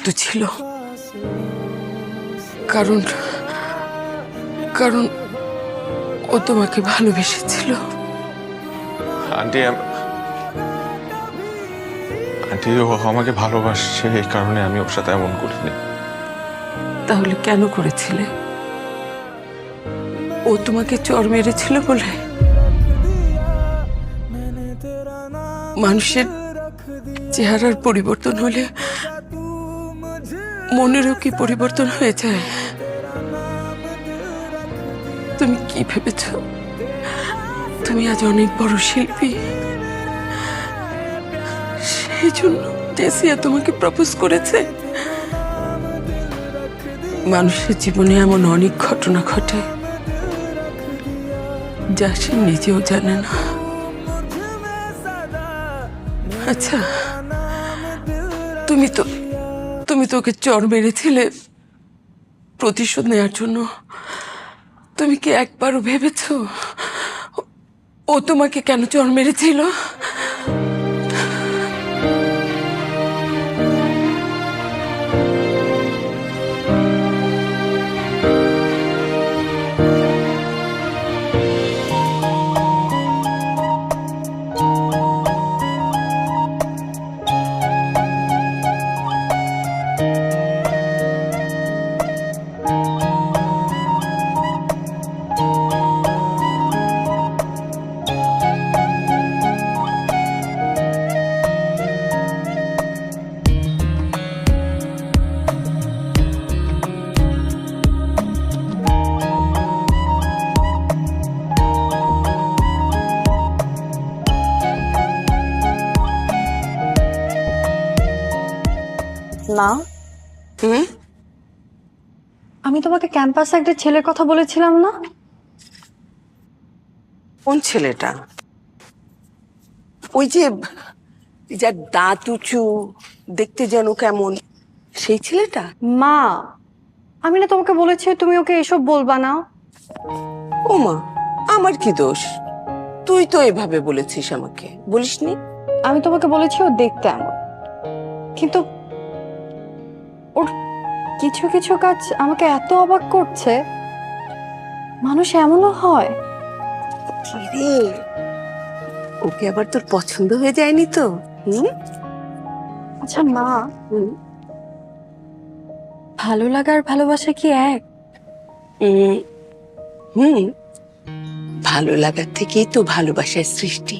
শক্ত ছিল, কারণ কারণ ও তোমাকে ভালোবেসেছিল। আন্টি আন্টি ও আমাকে ভালোবাসছে, এই কারণে আমি ওর সাথে এমন করিনি। তাহলে কেন করেছিলে? ও তোমাকে চড় মেরেছিল বলে? মানুষের চেহারার পরিবর্তন হলে মনেরও কি পরিবর্তন হয়ে যায়? তুমি কি ভেবেছ তুমি আজ অনেক বড় শিল্পী, সেই জন্য জেসিয়া তোমাকে প্রপোজ করেছে? মানুষের জীবনে এমন অনেক ঘটনা ঘটে যা সে নিজেও জানে না। আচ্ছা, তুমি তো ওকে চড় মেরেছিলে প্রতিশোধ নেওয়ার জন্য। তুমি কি একবারও ভেবেছ ও তোমাকে কেন চড় মেরেছিল? মা, আমি তোমাকে ক্যাম্পাসে একটা ছেলের কথা বলেছিলাম না? কোন ছেলেটা? ওই যে যার দাঁত উঁচু, দেখতে যেন কেমন, সেই ছেলেটা? মা, আমি না তোমাকে বলেছি তুমি ওকে এসব বলবা না। ও মা, আমার কি দোষ? তুই তো এভাবে বলেছিস আমাকে, বলিসনি? আমি তোমাকে বলেছি ও দেখতে এমন, কিন্তু ওর কিছু কিছু কাজ আমাকে এত অবাক করছে। মানুষ এমনও হয়? রে, ওকে আবার তোর পছন্দ হয়ে যায়নি তো? আচ্ছা মা, ভালো লাগার ভালোবাসা কি এক? ভালো লাগার থেকেই তো ভালোবাসার সৃষ্টি।